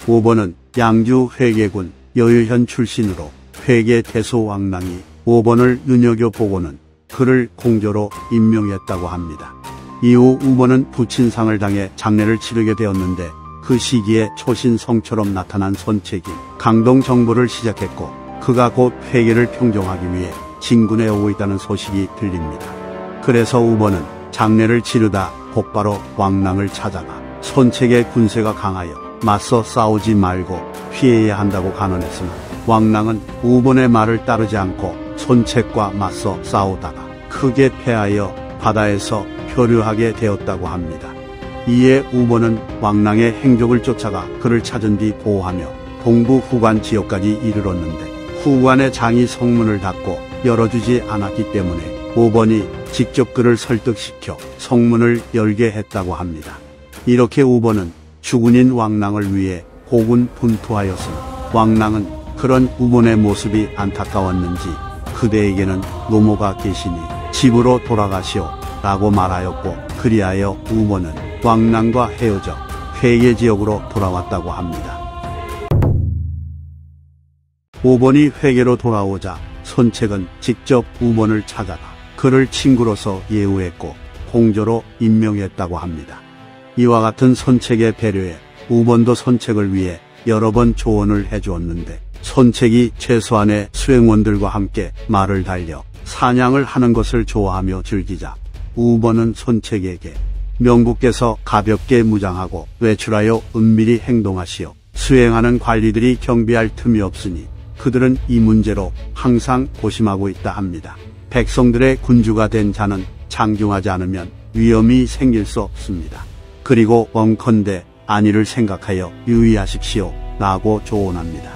5번은 양주 회계군 여유현 출신으로 회계 대소왕랑이 5번을 눈여겨보고는 그를 공조로 임명했다고 합니다. 이후 우번은 부친상을 당해 장례를 치르게 되었는데 그 시기에 초신성처럼 나타난 손책이 강동 정부를 시작했고 그가 곧 회계를 평정하기 위해 진군에 오고 있다는 소식이 들립니다. 그래서 우번은 장례를 치르다 곧바로 왕랑을 찾아가 손책의 군세가 강하여 맞서 싸우지 말고 피해야 한다고 간언했으나 왕랑은 우번의 말을 따르지 않고 손책과 맞서 싸우다가 크게 패하여 바다에서 표류하게 되었다고 합니다. 이에 우번은 왕랑의 행적을 쫓아가 그를 찾은 뒤 보호하며 동부 후관 지역까지 이르렀는데 후관의 장이 성문을 닫고 열어주지 않았기 때문에 우번이 직접 그를 설득시켜 성문을 열게 했다고 합니다. 이렇게 우번은 주군인 왕랑을 위해 고군분투하였으나 왕랑은 그런 우번의 모습이 안타까웠는지 그대에게는 노모가 계시니 집으로 돌아가시오 라고 말하였고 그리하여 우번은 왕랑과 헤어져 회계 지역으로 돌아왔다고 합니다. 우번이 회계로 돌아오자 손책은 직접 우번을 찾아가 그를 친구로서 예우했고 공조로 임명했다고 합니다. 이와 같은 손책의 배려에 우번도 손책을 위해 여러 번 조언을 해주었는데 손책이 최소한의 수행원들과 함께 말을 달려 사냥을 하는 것을 좋아하며 즐기자 우번은 손책에게 명국께서 가볍게 무장하고 외출하여 은밀히 행동하시어 수행하는 관리들이 경비할 틈이 없으니 그들은 이 문제로 항상 고심하고 있다 합니다. 백성들의 군주가 된 자는 장중하지 않으면 위험이 생길 수 없습니다. 그리고 원컨대 안위를 생각하여 유의하십시오 라고 조언합니다.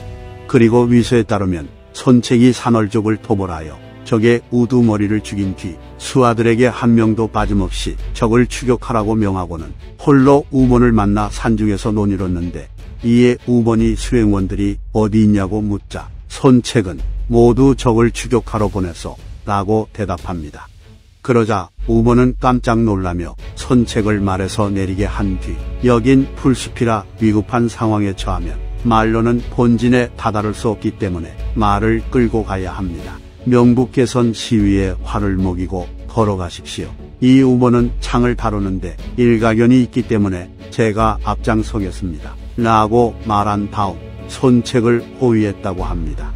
그리고 위서에 따르면 손책이 산월족을 토벌하여 적의 우두머리를 죽인 뒤 수하들에게 한 명도 빠짐없이 적을 추격하라고 명하고는 홀로 우번을 만나 산중에서 논이뤘는데 이에 우번이 수행원들이 어디 있냐고 묻자 손책은 모두 적을 추격하러 보내소 라고 대답합니다. 그러자 우번은 깜짝 놀라며 손책을 말에서 내리게 한 뒤 여긴 풀숲이라 위급한 상황에 처하면 말로는 본진에 다다를 수 없기 때문에 말을 끌고 가야 합니다. 명부께선 시위에 활을 먹이고 걸어가십시오. 이 우번은 창을 다루는데 일가견이 있기 때문에 제가 앞장서겠습니다 라고 말한 다음 손책을 호위했다고 합니다.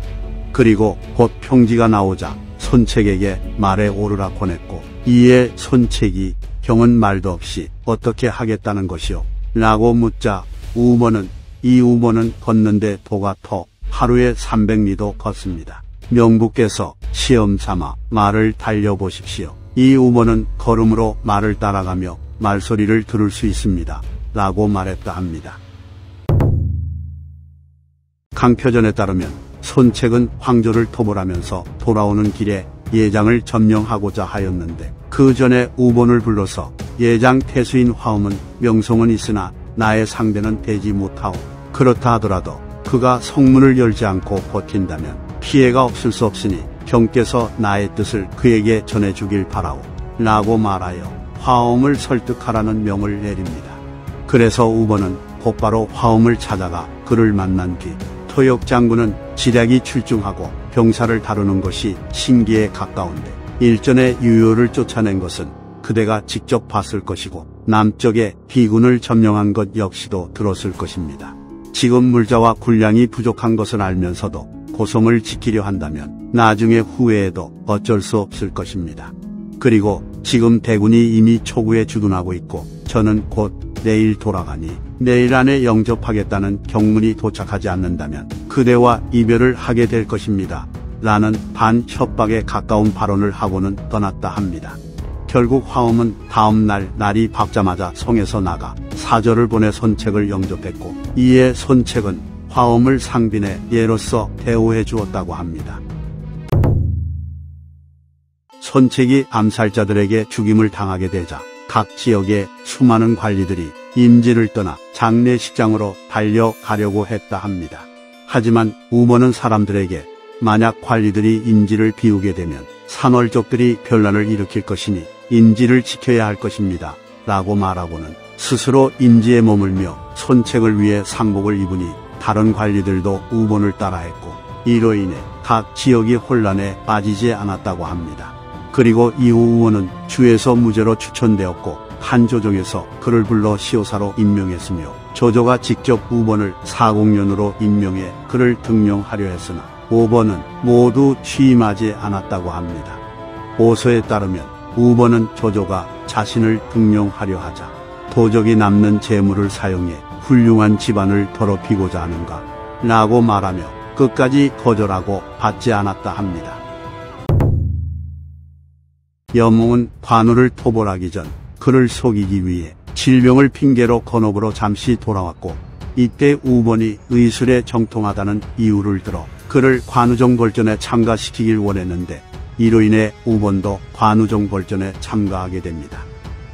그리고 곧 평지가 나오자 손책에게 말에 오르라 권했고 이에 손책이 경은 말도 없이 어떻게 하겠다는 것이오 라고 묻자 이 우번은 걷는데 도가 터 하루에 300리도 걷습니다. 명부께서 시험 삼아 말을 달려보십시오. 이 우번은 걸음으로 말을 따라가며 말소리를 들을 수 있습니다 라고 말했다 합니다. 강표전에 따르면 손책은 황조를 토벌하면서 돌아오는 길에 예장을 점령하고자 하였는데 그 전에 우번을 불러서 예장 태수인 화엄은 명성은 있으나 나의 상대는 되지 못하오. 그렇다 하더라도 그가 성문을 열지 않고 버틴다면 피해가 없을 수 없으니 경께서 나의 뜻을 그에게 전해주길 바라오 라고 말하여 화엄을 설득하라는 명을 내립니다. 그래서 우번은 곧바로 화엄을 찾아가 그를 만난 뒤 토역 장군은 지략이 출중하고 병사를 다루는 것이 신기에 가까운데 일전에 유효를 쫓아낸 것은 그대가 직접 봤을 것이고 남쪽에 비군을 점령한 것 역시도 들었을 것입니다. 지금 물자와 군량이 부족한 것을 알면서도 고성을 지키려 한다면 나중에 후회해도 어쩔 수 없을 것입니다. 그리고 지금 대군이 이미 초구에 주둔하고 있고 저는 곧 내일 돌아가니 내일 안에 영접하겠다는 경문이 도착하지 않는다면 그대와 이별을 하게 될 것입니다 라는 반협박에 가까운 발언을 하고는 떠났다 합니다. 결국 화엄은 다음 날 날이 밝자마자 성에서 나가 사절을 보내 손책을 영접했고 이에 손책은 화엄을 상빈의 예로서 대우해 주었다고 합니다. 손책이 암살자들에게 죽임을 당하게 되자 각 지역의 수많은 관리들이 임지를 떠나 장례식장으로 달려가려고 했다 합니다. 하지만 우번은 사람들에게 만약 관리들이 임지를 비우게 되면 산월족들이 변란을 일으킬 것이니 임지를 지켜야 할 것입니다 라고 말하고는 스스로 임지에 머물며 손책을 위해 상복을 입으니 다른 관리들도 우본을 따라했고 이로 인해 각 지역이 혼란에 빠지지 않았다고 합니다. 그리고 이후 우본은 주에서 무죄로 추천되었고 한 조정에서 그를 불러 시오사로 임명했으며 조조가 직접 우본을 사공년으로 임명해 그를 등용하려 했으나 우본은 모두 취임하지 않았다고 합니다. 오서에 따르면 우본은 조조가 자신을 등용하려 하자 도적이 남는 재물을 사용해 훌륭한 집안을 더럽히고자 하는가 라고 말하며 끝까지 거절하고 받지 않았다 합니다. 여몽은 관우를 토벌하기 전 그를 속이기 위해 질병을 핑계로 건옥으로 잠시 돌아왔고 이때 우본이 의술에 정통하다는 이유를 들어 그를 관우정벌전에 참가시키길 원했는데 이로 인해 우본도 관우정벌전에 참가하게 됩니다.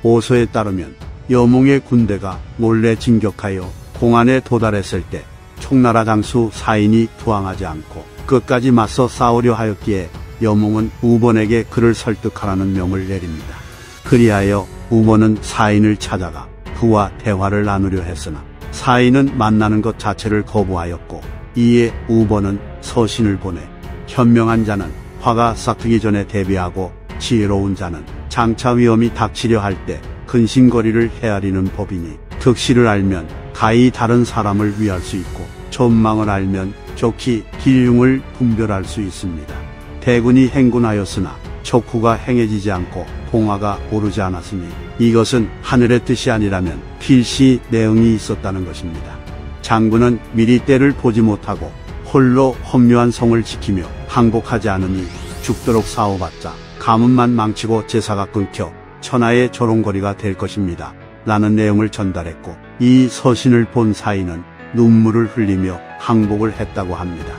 오서에 따르면 여몽의 군대가 몰래 진격하여 공안에 도달했을 때 총나라 장수 사인이 투항하지 않고 끝까지 맞서 싸우려 하였기에 여몽은 우본에게 그를 설득하라는 명을 내립니다. 그리하여 우본은 사인을 찾아가 그와 대화를 나누려 했으나 사인은 만나는 것 자체를 거부하였고 이에 우본은 서신을 보내 현명한 자는 화가 싹트기 전에 대비하고 지혜로운 자는 장차 위험이 닥치려 할 때 근심거리를 헤아리는 법이니 득실을 알면 가히 다른 사람을 위할 수 있고 전망을 알면 좋기 길흉을 분별할 수 있습니다. 대군이 행군하였으나 척후가 행해지지 않고 봉화가 오르지 않았으니 이것은 하늘의 뜻이 아니라면 필시 내응이 있었다는 것입니다. 장군은 미리 때를 보지 못하고 홀로 험묘한 성을 지키며 항복하지 않으니 죽도록 싸워봤자 가문만 망치고 제사가 끊겨 천하의 조롱거리가 될 것입니다. 라는 내용을 전달했고 이 서신을 본 사인은 눈물을 흘리며 항복을 했다고 합니다.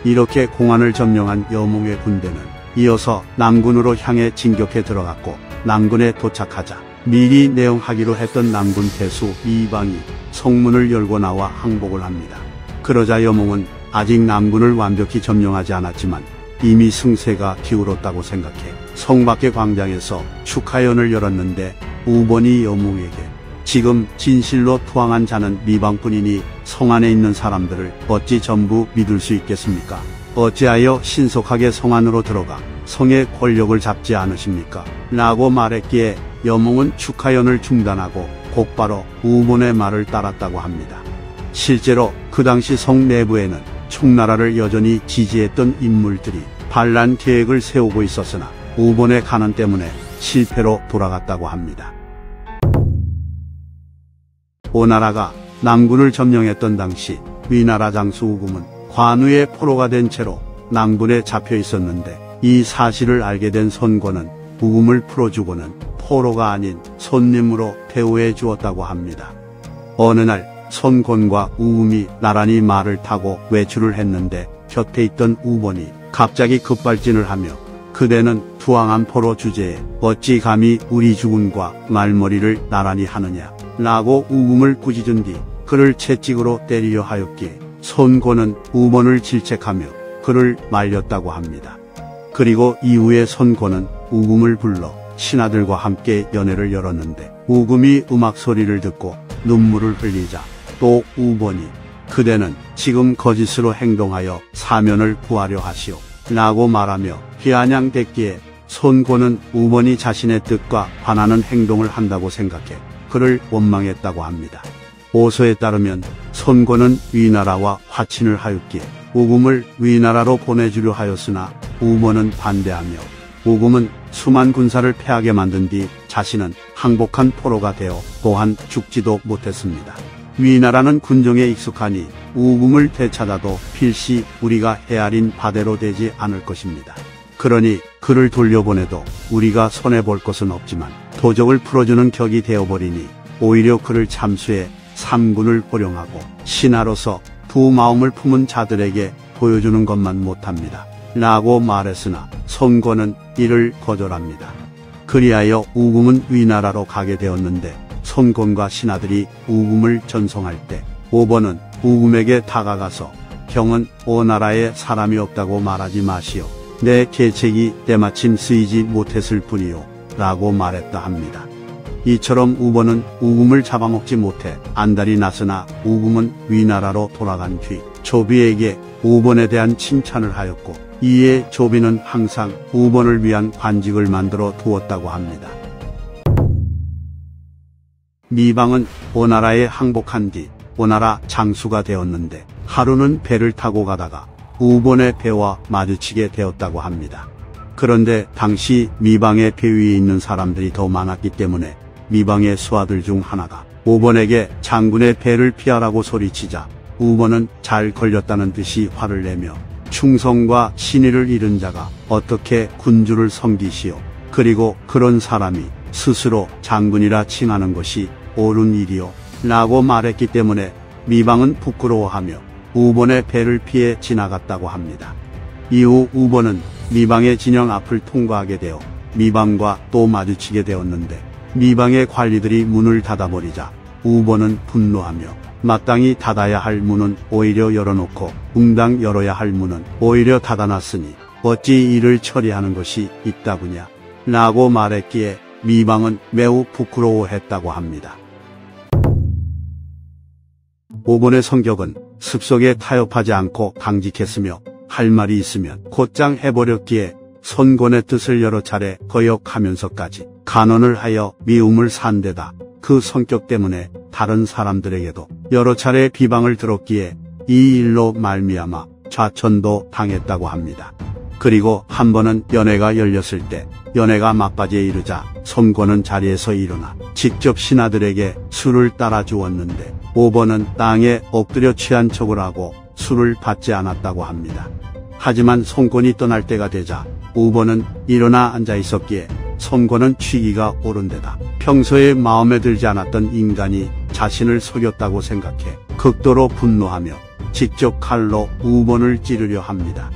이렇게 공안을 점령한 여몽의 군대는 이어서 남군으로 향해 진격해 들어갔고 남군에 도착하자 미리 내용하기로 했던 남군 태수 이방이 성문을 열고 나와 항복을 합니다. 그러자 여몽은 아직 남군을 완벽히 점령하지 않았지만 이미 승세가 기울었다고 생각해 성 밖의 광장에서 축하연을 열었는데 우본이 여몽에게 지금 진실로 투항한 자는 미방뿐이니 성 안에 있는 사람들을 어찌 전부 믿을 수 있겠습니까? 어찌하여 신속하게 성 안으로 들어가 성의 권력을 잡지 않으십니까? 라고 말했기에 여몽은 축하연을 중단하고 곧바로 우본의 말을 따랐다고 합니다. 실제로 그 당시 성 내부에는 총나라를 여전히 지지했던 인물들이 반란 계획을 세우고 있었으나 우본의 가난 때문에 실패로 돌아갔다고 합니다. 오나라가 남군을 점령했던 당시 위나라 장수 우금은 관우의 포로가 된 채로 남군에 잡혀 있었는데 이 사실을 알게 된 선권은 우금을 풀어주고는 포로가 아닌 손님으로 대우해 주었다고 합니다. 어느 날 선권과 우금이 나란히 말을 타고 외출을 했는데 곁에 있던 우본이 갑자기 급발진을 하며 그대는 투항한 포로 주제에 어찌 감히 우리 주군과 말머리를 나란히 하느냐 라고 우금을 꾸짖은 뒤 그를 채찍으로 때리려 하였기에 선권은 우본을 질책하며 그를 말렸다고 합니다. 그리고 이후에 선권은 우금을 불러 신하들과 함께 연회를 열었는데 우금이 음악 소리를 듣고 눈물을 흘리자 또 우본이 그대는 지금 거짓으로 행동하여 사면을 구하려 하시오 라고 말하며 비아냥댔기에 선권은 우본이 자신의 뜻과 반하는 행동을 한다고 생각해 그를 원망했다고 합니다. 오서에 따르면 선권은 위나라와 화친을 하였기에 우금을 위나라로 보내주려 하였으나 우본은 반대하며 우금은 수만 군사를 패하게 만든 뒤 자신은 항복한 포로가 되어 또한 죽지도 못했습니다. 위나라는 군정에 익숙하니 우금을 되찾아도 필시 우리가 헤아린 바대로 되지 않을 것입니다. 그러니 그를 돌려보내도 우리가 손해볼 것은 없지만 도적을 풀어주는 격이 되어버리니 오히려 그를 참수해 삼군을 호령하고 신하로서 두 마음을 품은 자들에게 보여주는 것만 못합니다. 라고 말했으나 선권은 이를 거절합니다. 그리하여 우금은 위나라로 가게 되었는데 선권과 신하들이 우금을 전송할 때 우본은 우금에게 다가가서 형은 오나라에 사람이 없다고 말하지 마시오. 내 계책이 때마침 쓰이지 못했을 뿐이오 라고 말했다 합니다. 이처럼 우본은 우금을 잡아먹지 못해 안달이 났으나 우금은 위나라로 돌아간 뒤 조비에게 우본에 대한 칭찬을 하였고 이에 조비는 항상 우본을 위한 관직을 만들어 두었다고 합니다. 미방은 오나라에 항복한 뒤 오나라 장수가 되었는데 하루는 배를 타고 가다가 우본의 배와 마주치게 되었다고 합니다. 그런데 당시 미방의 배 위에 있는 사람들이 더 많았기 때문에 미방의 수하들 중 하나가 우본에게 장군의 배를 피하라고 소리치자 우본은 잘 걸렸다는 듯이 화를 내며 충성과 신의를 잃은 자가 어떻게 군주를 섬기시오. 그리고 그런 사람이 스스로 장군이라 칭하는 것이 옳은 일이오 라고 말했기 때문에 미방은 부끄러워하며 우본의 배를 피해 지나갔다고 합니다. 이후 우본은 미방의 진영 앞을 통과하게 되어 미방과 또 마주치게 되었는데 미방의 관리들이 문을 닫아버리자 우본은 분노하며 마땅히 닫아야 할 문은 오히려 열어놓고 응당 열어야 할 문은 오히려 닫아놨으니 어찌 이를 처리하는 것이 있다구냐 라고 말했기에 미방은 매우 부끄러워했다고 합니다. 우본의 성격은 습속에 타협하지 않고 강직했으며 할 말이 있으면 곧장 해버렸기에 선권의 뜻을 여러 차례 거역하면서까지 간언을 하여 미움을 산 데다 그 성격 때문에 다른 사람들에게도 여러 차례 비방을 들었기에 이 일로 말미암아 좌천도 당했다고 합니다. 그리고 한 번은 연회가 열렸을 때 연회가 막바지에 이르자 선권은 자리에서 일어나 직접 신하들에게 술을 따라 주었는데 우본은 땅에 엎드려 취한 척을 하고 술을 받지 않았다고 합니다. 하지만 선권이 떠날 때가 되자 우본은 일어나 앉아 있었기에 선권은 취기가 옳은 데다 평소에 마음에 들지 않았던 인간이 자신을 속였다고 생각해 극도로 분노하며 직접 칼로 우본을 찌르려 합니다.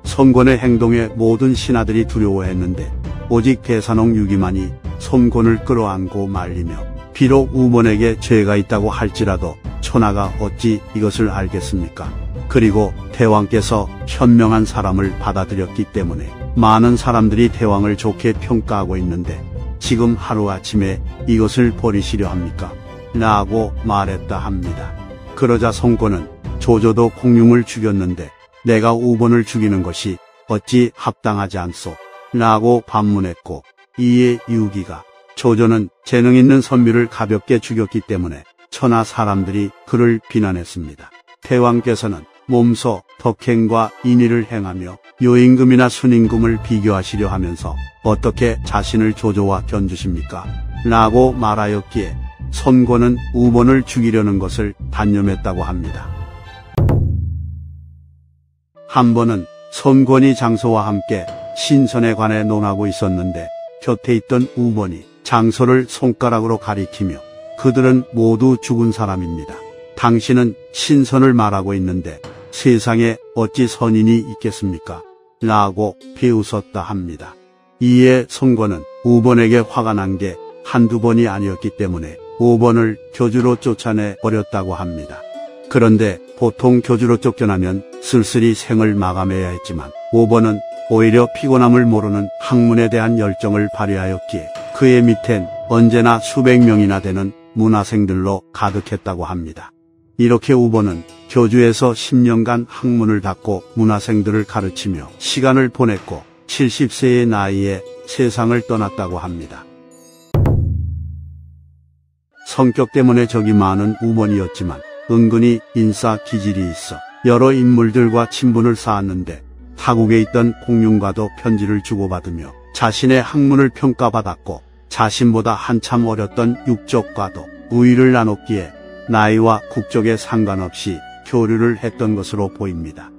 선권의 행동에 모든 신하들이 두려워했는데 오직 대산홍 유기만이 선권을 끌어안고 말리며 비록 우본에게 죄가 있다고 할지라도 천하가 어찌 이것을 알겠습니까? 그리고 대왕께서 현명한 사람을 받아들였기 때문에 많은 사람들이 대왕을 좋게 평가하고 있는데 지금 하루아침에 이것을 버리시려 합니까? 라고 말했다 합니다. 그러자 선권은 조조도 공룡을 죽였는데 내가 우본을 죽이는 것이 어찌 합당하지 않소? 라고 반문했고 이에 유기가 조조는 재능 있는 선비를 가볍게 죽였기 때문에 천하 사람들이 그를 비난했습니다. 대왕께서는 몸소 덕행과 인의를 행하며 요임금이나 순임금을 비교하시려 하면서 어떻게 자신을 조조와 견주십니까? 라고 말하였기에 선권은 우본을 죽이려는 것을 단념했다고 합니다. 한 번은 선권이 장소와 함께 신선에 관해 논하고 있었는데 곁에 있던 우본이 장소를 손가락으로 가리키며 그들은 모두 죽은 사람입니다. 당신은 신선을 말하고 있는데 세상에 어찌 선인이 있겠습니까? 라고 비웃었다 합니다. 이에 선권은 우본에게 화가 난 게 한두 번이 아니었기 때문에 우본을 교주로 쫓아내 버렸다고 합니다. 그런데 보통 교주로 쫓겨나면 쓸쓸히 생을 마감해야 했지만 우본은 오히려 피곤함을 모르는 학문에 대한 열정을 발휘하였기에 그의 밑엔 언제나 수백 명이나 되는 문화생들로 가득했다고 합니다. 이렇게 우본은 교주에서 10년간 학문을 닦고 문화생들을 가르치며 시간을 보냈고 70세의 나이에 세상을 떠났다고 합니다. 성격 때문에 적이 많은 우본이었지만 은근히 인싸 기질이 있어 여러 인물들과 친분을 쌓았는데 타국에 있던 공룡과도 편지를 주고받으며 자신의 학문을 평가받았고 자신보다 한참 어렸던 육족과도 우위를 나눴기에 나이와 국적에 상관없이 교류를 했던 것으로 보입니다.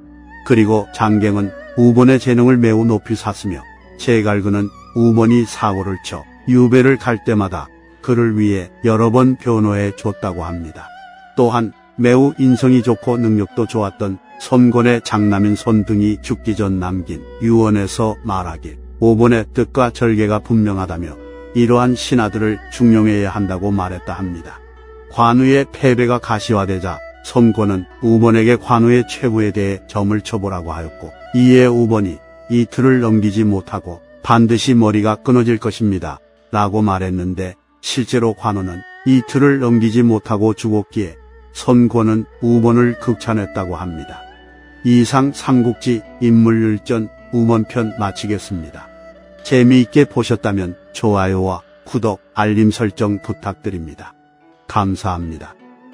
그리고 장갱은 우본의 재능을 매우 높이 샀으며 제갈그는 우본이 사고를 쳐 유배를 갈 때마다 그를 위해 여러 번 변호해 줬다고 합니다. 또한 매우 인성이 좋고 능력도 좋았던 선권의 장남인 손등이 죽기 전 남긴 유언에서 말하길 우본의 뜻과 절개가 분명하다며 이러한 신하들을 중용해야 한다고 말했다 합니다. 관우의 패배가 가시화되자 선권은 우본에게 관우의 최후에 대해 점을 쳐보라고 하였고 이에 우본이 이틀을 넘기지 못하고 반드시 머리가 끊어질 것입니다 라고 말했는데 실제로 관우는 이틀을 넘기지 못하고 죽었기에 선권은 우먼을 극찬했다고 합니다. 이상 삼국지 인물일전 우먼편 마치겠습니다. 재미있게 보셨다면 좋아요와 구독, 알림 설정 부탁드립니다. 감사합니다.